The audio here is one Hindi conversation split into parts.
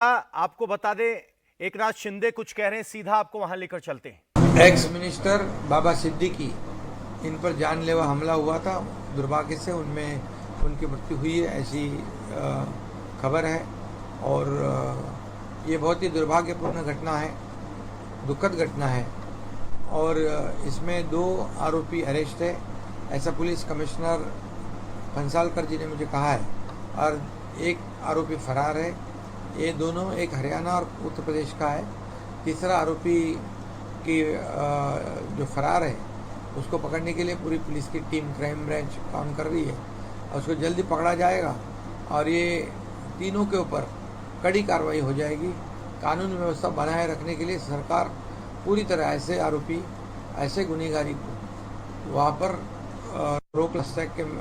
आपको बता दें, एकनाथ शिंदे कुछ कह रहे हैं, सीधा आपको वहां लेकर चलते हैं। एक्स मिनिस्टर बाबा सिद्दीकी, इन पर जानलेवा हमला हुआ था। दुर्भाग्य से उनमें उनकी मृत्यु हुई है, ऐसी खबर है। और ये बहुत ही दुर्भाग्यपूर्ण घटना है, दुखद घटना है। और इसमें 2 आरोपी अरेस्ट है, ऐसा पुलिस कमिश्नर भंसालकर जी ने मुझे कहा है। और एक आरोपी फरार है। ये दोनों, एक हरियाणा और उत्तर प्रदेश का है। तीसरा आरोपी की जो फरार है उसको पकड़ने के लिए पूरी पुलिस की टीम, क्राइम ब्रांच काम कर रही है और उसको जल्दी पकड़ा जाएगा। और ये तीनों के ऊपर कड़ी कार्रवाई हो जाएगी। कानून व्यवस्था बनाए रखने के लिए सरकार पूरी तरह ऐसे आरोपी, ऐसे गुनहगारी को वहाँ पर रोक लगा के।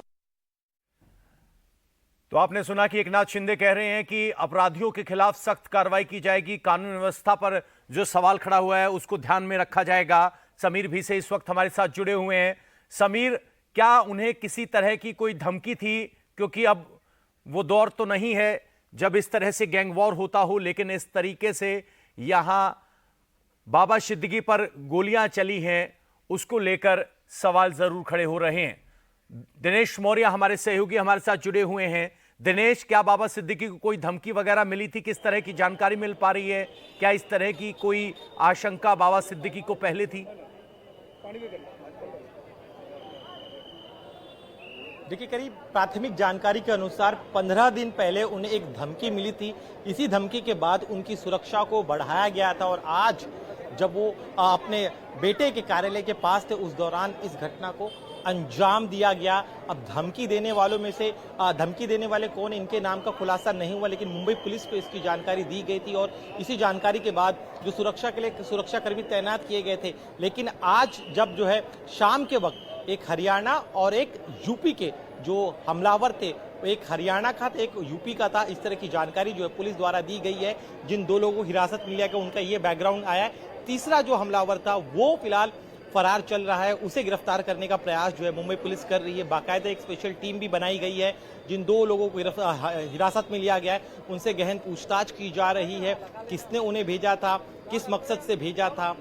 तो आपने सुना कि एकनाथ शिंदे कह रहे हैं कि अपराधियों के खिलाफ सख्त कार्रवाई की जाएगी, कानून व्यवस्था पर जो सवाल खड़ा हुआ है उसको ध्यान में रखा जाएगा। समीर भी से इस वक्त हमारे साथ जुड़े हुए हैं। समीर, क्या उन्हें किसी तरह की कोई धमकी थी? क्योंकि अब वो दौर तो नहीं है जब इस तरह से गैंग वॉर होता हो, लेकिन इस तरीके से यहां बाबा सिद्दीकी पर गोलियां चली हैं, उसको लेकर सवाल जरूर खड़े हो रहे हैं। दिनेश मौर्य हमारे सहयोगी हमारे साथ जुड़े हुए हैं। दिनेश, क्या बाबा सिद्दीकी को कोई धमकी वगैरह मिली थी? किस तरह की जानकारी मिल पा रही है? क्या इस तरह की कोई आशंका बाबा सिद्दीकी को पहले थी? देखिए, करीब प्राथमिक जानकारी के अनुसार 15 दिन पहले उन्हें एक धमकी मिली थी। इसी धमकी के बाद उनकी सुरक्षा को बढ़ाया गया था और आज जब वो अपने बेटे के कार्यालय के पास थे, उस दौरान इस घटना को अंजाम दिया गया। अब धमकी देने वालों में से धमकी देने वाले कौन, इनके नाम का खुलासा नहीं हुआ, लेकिन मुंबई पुलिस को इसकी जानकारी दी गई थी और इसी जानकारी के बाद जो सुरक्षा के लिए सुरक्षाकर्मी तैनात किए गए थे। लेकिन आज जब जो है शाम के वक्त एक हरियाणा और एक यूपी के जो हमलावर थे, एक हरियाणा का था, एक यूपी का था, इस तरह की जानकारी जो है पुलिस द्वारा दी गई है। जिन 2 लोगों को हिरासत में लिया गया उनका ये बैकग्राउंड आया है। तीसरा जो हमलावर था वो फिलहाल फरार चल रहा है, उसे गिरफ्तार करने का प्रयास जो है मुंबई पुलिस कर रही है। बाकायदा एक स्पेशल टीम भी बनाई गई है। जिन 2 लोगों को हिरासत में लिया गया है उनसे गहन पूछताछ की जा रही है। किसने उन्हें भेजा था, किस मकसद से भेजा था,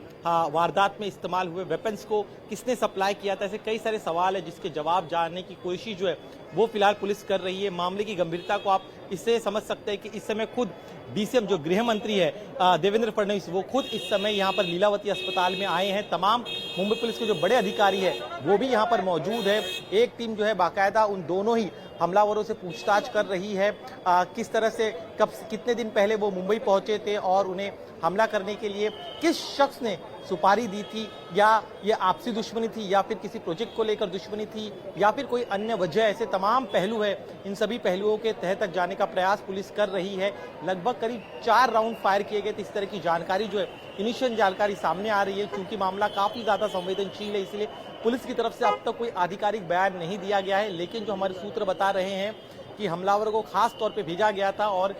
वारदात में इस्तेमाल हुए वेपन्स को किसने सप्लाई किया था, ऐसे कई सारे सवाल है जिसके जवाब जानने की कोशिश जो है वो फिलहाल पुलिस कर रही है। मामले की गंभीरता को आप इससे समझ सकते हैं कि इस समय खुद डीसीएम जो गृह मंत्री है देवेंद्र फडणवीस, वो खुद इस समय यहाँ पर लीलावती अस्पताल में आए हैं। तमाम मुंबई पुलिस के जो बड़े अधिकारी है वो भी यहाँ पर मौजूद है। एक टीम जो है बाकायदा उन दोनों ही हमलावरों से पूछताछ कर रही है। किस तरह से, कब, कितने दिन पहले वो मुंबई पहुंचे थे और उन्हें हमला करने के लिए किस शख्स ने सुपारी दी थी, या ये आपसी दुश्मनी थी, या फिर किसी प्रोजेक्ट को लेकर दुश्मनी थी, या फिर कोई अन्य वजह। ऐसे तमाम पहलू है। इन सभी पहलुओं के तह तक जाने का प्रयास पुलिस कर रही है। लगभग करीब 4 राउंड फायर किए गए थे, इस तरह की जानकारी जो है इनिशियल जानकारी सामने आ रही है। क्योंकि मामला काफी ज्यादा संवेदनशील है, इसलिए पुलिस की तरफ से अब तक कोई आधिकारिक बयान नहीं दिया गया है। लेकिन जो हमारे सूत्र बता रहे हैं कि हमलावर को खास तौर पे भेजा गया था और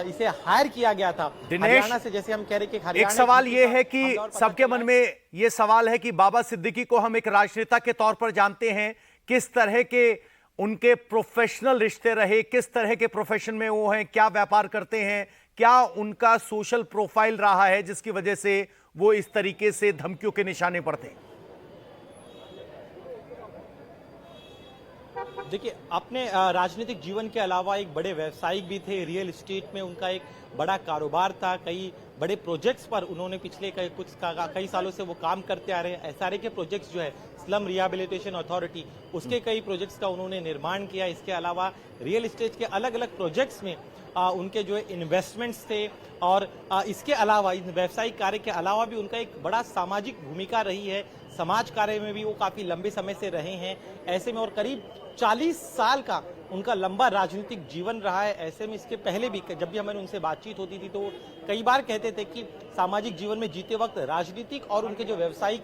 इसे हायर किया गया था हरियाणा से। जैसे हम कह रहे कि एक सवाल ये है कि सबके मन में ये सवाल है कि बाबा सिद्दीकी को हम एक राजनेता के तौर पर जानते हैं, किस तरह के उनके प्रोफेशनल रिश्ते रहे, किस तरह के प्रोफेशन में वो हैं, क्या व्यापार करते हैं, क्या उनका सोशल प्रोफाइल रहा है जिसकी वजह से वो इस तरीके से धमकियों के निशाने पड़ते हैं? देखिए, अपने राजनीतिक जीवन के अलावा एक बड़े व्यवसायिक भी थे। रियल एस्टेट में उनका एक बड़ा कारोबार था। कई बड़े प्रोजेक्ट्स पर उन्होंने पिछले कई सालों से वो काम करते आ रहे हैं। एसआरए के प्रोजेक्ट्स जो है, स्लम रिहेबिलिटेशन अथॉरिटी, उसके कई प्रोजेक्ट्स का उन्होंने निर्माण किया। इसके अलावा रियल एस्टेट के अलग अलग प्रोजेक्ट्स में उनके जो है इन्वेस्टमेंट्स थे। और इसके अलावा, इन व्यवसायिक कार्य के अलावा भी उनका एक बड़ा सामाजिक भूमिका रही है। समाज कार्य में भी वो काफी लंबे समय से रहे हैं। ऐसे में और करीब 40 साल का उनका लंबा राजनीतिक जीवन रहा है। ऐसे में इसके पहले भी जब भी हमारे उनसे बातचीत होती थी तो कई बार कहते थे कि सामाजिक जीवन में जीते वक्त राजनीतिक और उनके जो व्यावसायिक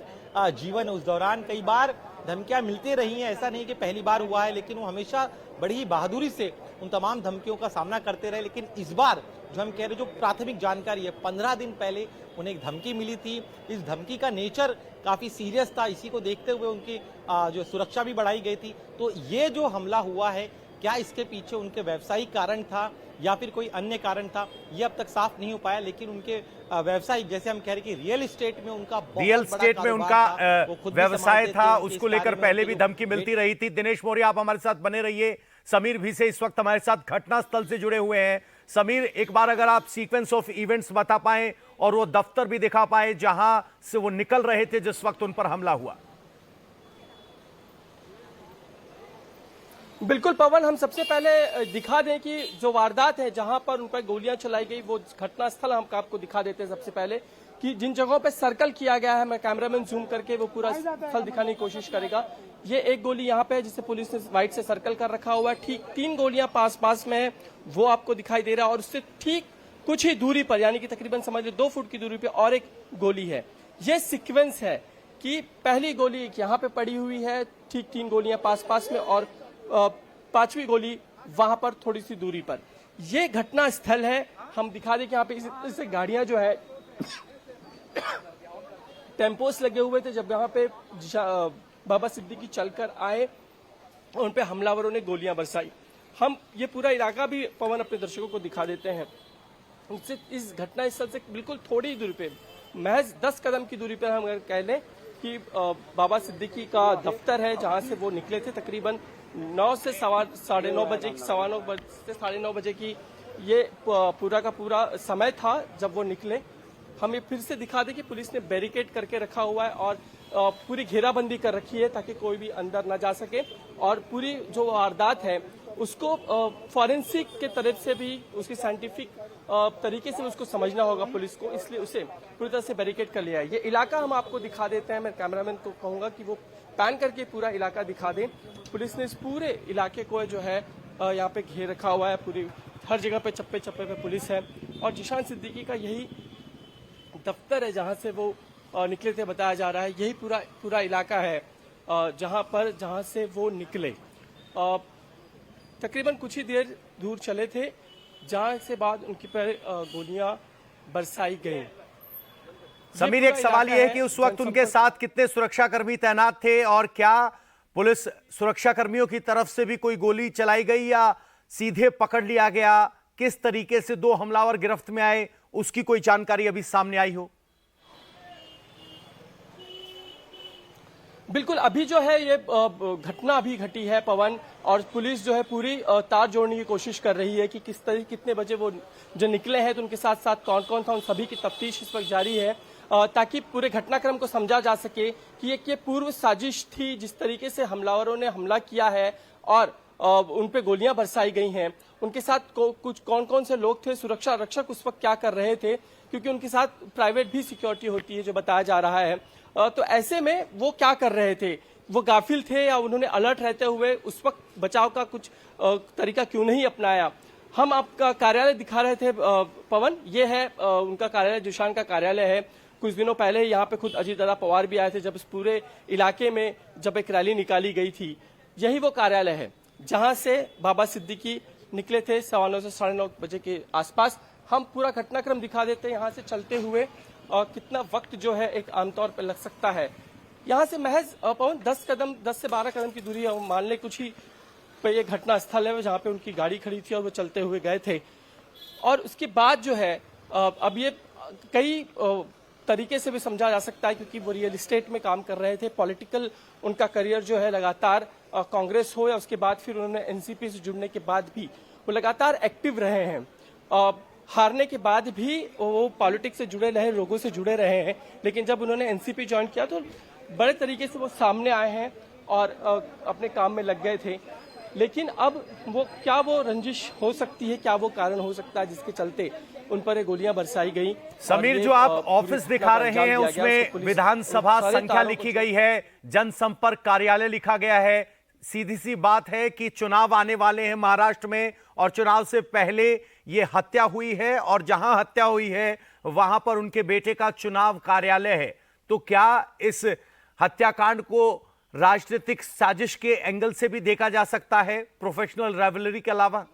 जीवन है उस दौरान कई बार धमकियां मिलती रही हैं। ऐसा नहीं कि पहली बार हुआ है, लेकिन वो हमेशा बड़ी ही बहादुरी से उन तमाम धमकियों का सामना करते रहे। लेकिन इस बार जो हम कह रहे, जो प्राथमिक जानकारी है, 15 दिन पहले उन्हें एक धमकी मिली थी। इस धमकी का नेचर काफी सीरियस था। इसी को देखते हुए उनकी जो सुरक्षा भी बढ़ाई गई थी। तो ये जो हमला हुआ है, क्या इसके पीछे उनके व्यावसायिक कारण था या फिर कोई अन्य कारण था, ये अब तक साफ नहीं हो पाया। लेकिन उनके व्यवसायिक, जैसे हम कह रहे कि रियल एस्टेट में उनका रियल बहुत बड़ा एस्टेट में कारोबार उनका था, वो खुद भी व्यवसाय संभालते थे, था, उनके इस उसको लेकर कार्य में पहले उनके भी जो धमकी मिलती रही थी। दिनेश मौर्य, आप हमारे साथ बने रहिए। समीर भी से इस वक्त हमारे साथ घटनास्थल से जुड़े हुए हैं। समीर, एक बार अगर आप सीक्वेंस ऑफ इवेंट्स बता पाएं और वो दफ्तर भी दिखा पाए जहां से वो निकल रहे थे जिस वक्त उन पर हमला हुआ। बिल्कुल पवन, हम सबसे पहले दिखा दें कि जो वारदात है जहां पर उन पर गोलियां चलाई गई वो घटनास्थल हम आपको दिखा देते हैं। सबसे पहले कि जिन जगहों पे सर्कल किया गया है, मैं कैमरामैन जूम करके वो पूरा स्थल दिखाने की कोशिश करेगा। ये एक गोली यहाँ पे है जिसे पुलिस ने व्हाइट से सर्कल कर रखा हुआ है। ठीक 3 गोलियां पास पास में है, वो आपको दिखाई दे रहा है। और उससे ठीक कुछ ही दूरी पर, यानी कि तकरीबन समझ लो 2 फुट की दूरी पे और एक गोली है। ये सीक्वेंस है कि पहली गोली एक यहाँ पे पड़ी हुई है, ठीक 3 गोलियां पास पास में, और 5वीं गोली वहां पर थोड़ी सी दूरी पर। ये घटना स्थल है। हम दिखा दें कि यहाँ पे इससे गाड़ियां जो है टेम्पोस लगे हुए थे जब यहाँ पे बाबा सिद्दीकी चलकर आए, उन पे हमलावरों ने गोलियां बरसाई। हम ये पूरा इलाका भी पवन अपने दर्शकों को दिखा देते हैं। उससे इस घटना स्थल से बिल्कुल थोड़ी ही दूरी पे, महज 10 कदम की दूरी पर हम अगर कह लें कि बाबा सिद्दीकी का दफ्तर है, जहां से वो निकले थे तकरीबन 9 से 9:15 बजे की, 9:15 से 9:30 बजे की ये पूरा का पूरा समय था जब वो निकले। हम ये फिर से दिखा दें कि पुलिस ने बैरिकेड करके रखा हुआ है और पूरी घेराबंदी कर रखी है ताकि कोई भी अंदर ना जा सके। और पूरी जो वारदात है उसको फॉरेंसिक के तरफ से भी, उसकी साइंटिफिक तरीके से उसको समझना होगा पुलिस को, इसलिए उसे पूरी तरह से बैरिकेड कर लिया है। ये इलाका हम आपको दिखा देते हैं। मैं कैमरामैन को कहूंगा कि वो पैन करके पूरा इलाका दिखा दें। पुलिस ने इस पूरे इलाके को जो है यहाँ पे घेर रखा हुआ है, पूरी हर जगह पे चप्पे चप्पे पे पुलिस है। और जिशान सिद्दीकी का यही दफ्तर है जहां से वो निकले थे, बताया जा रहा है। यही पूरा इलाका है जहां से वो निकले। तकरीबन कुछ ही देर दूर चले थे जहां से बाद उनकी पर गोलियां बरसाई गई। समीर, एक सवाल यह है कि उस वक्त उनके साथ कितने सुरक्षाकर्मी तैनात थे और क्या पुलिस सुरक्षाकर्मियों की तरफ से भी कोई गोली चलाई गई या सीधे पकड़ लिया गया? किस तरीके से 2 हमलावर गिरफ्त में आए, उसकी कोई जानकारी अभी सामने आई हो? बिल्कुल, अभी जो है ये घटना अभी घटी है पवन, और पुलिस जो है पूरी तार जोड़ने की कोशिश कर रही है कि कितने बजे वो जो निकले हैं, तो उनके साथ साथ कौन कौन था, उन सभी की तफ्तीश इस वक्त जारी है ताकि पूरे घटनाक्रम को समझा जा सके कि ये पूर्व साजिश थी जिस तरीके से हमलावरों ने हमला किया है और उन पे गोलियां बरसाई गई हैं। उनके साथ कुछ कौन कौन से लोग थे, सुरक्षा रक्षक उस वक्त क्या कर रहे थे, क्योंकि उनके साथ प्राइवेट भी सिक्योरिटी होती है जो बताया जा रहा है। तो ऐसे में वो क्या कर रहे थे, वो गाफिल थे या उन्होंने अलर्ट रहते हुए उस वक्त बचाव का कुछ तरीका क्यों नहीं अपनाया? हम आपका कार्यालय दिखा रहे थे पवन, ये है उनका कार्यालय, जिशान का कार्यालय है। कुछ दिनों पहले यहाँ पे खुद अजीत दादा पवार भी आए थे जब इस पूरे इलाके में जब एक रैली निकाली गई थी। यही वो कार्यालय है जहां से बाबा सिद्दीकी निकले थे 9:15 से 9:30 बजे के आसपास। हम पूरा घटनाक्रम दिखा देते हैं यहाँ से चलते हुए, और कितना वक्त जो है एक आमतौर पर लग सकता है। यहाँ से महज पवन 10 से 12 कदम की दूरी है, मान ले कुछ ही पे ये घटना स्थल है जहाँ पे उनकी गाड़ी खड़ी थी और वो चलते हुए गए थे। और उसके बाद जो है अब ये कई तरीके से भी समझा जा सकता है, क्योंकि वो रियल एस्टेट में काम कर रहे थे। पॉलिटिकल उनका करियर जो है लगातार कांग्रेस हो या उसके बाद फिर उन्होंने एनसीपी से जुड़ने के बाद भी वो लगातार एक्टिव रहे हैं। हारने के बाद भी वो पॉलिटिक्स से जुड़े रहे, लोगों से जुड़े रहे हैं, लेकिन जब उन्होंने एनसीपी ज्वाइन किया तो बड़े तरीके से वो सामने आए हैं और अपने काम में लग गए थे। लेकिन अब वो रंजिश हो सकती है, क्या वो कारण हो सकता है जिसके चलते उन पर गोलियां बरसाई गई? समीर, जो आप ऑफिस दिखा रहे हैं उसमें विधानसभा संख्या लिखी गई है, जनसंपर्क कार्यालय लिखा गया है। सीधी सी बात है कि चुनाव आने वाले हैं महाराष्ट्र में और चुनाव से पहले ये हत्या हुई है और जहां हत्या हुई है वहां पर उनके बेटे का चुनाव कार्यालय है। तो क्या इस हत्याकांड को राजनीतिक साजिश के एंगल से भी देखा जा सकता है, प्रोफेशनल राइवलरी के अलावा?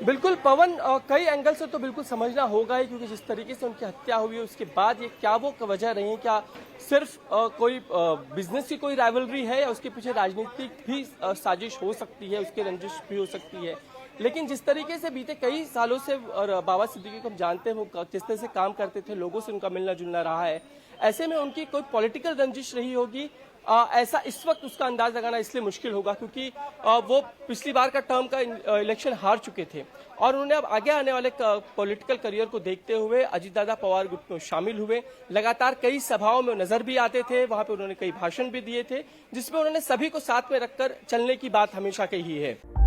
बिल्कुल पवन, कई एंगल से तो बिल्कुल समझना होगा ही, क्योंकि जिस तरीके से उनकी हत्या हुई है उसके बाद ये क्या वो वजह रही है, क्या सिर्फ कोई बिजनेस की कोई राइवलरी है या उसके पीछे राजनीतिक भी साजिश हो सकती है, उसकी रंजिश भी हो सकती है। लेकिन जिस तरीके से बीते कई सालों से और बाबा सिद्दीकी को हम जानते हैं, वो किस तरह से काम करते थे, लोगों से उनका मिलना जुलना रहा है, ऐसे में उनकी कोई पॉलिटिकल रंजिश रही होगी, ऐसा इस वक्त उसका अंदाज लगाना इसलिए मुश्किल होगा, क्योंकि वो पिछली बार का टर्म का इलेक्शन हार चुके थे और उन्होंने अब आगे आने वाले पॉलिटिकल करियर को देखते हुए अजीतदादा पवार गुट में शामिल हुए। लगातार कई सभाओं में नजर भी आते थे, वहां पे उन्होंने कई भाषण भी दिए थे, जिसमें उन्होंने सभी को साथ में रखकर चलने की बात हमेशा कही है।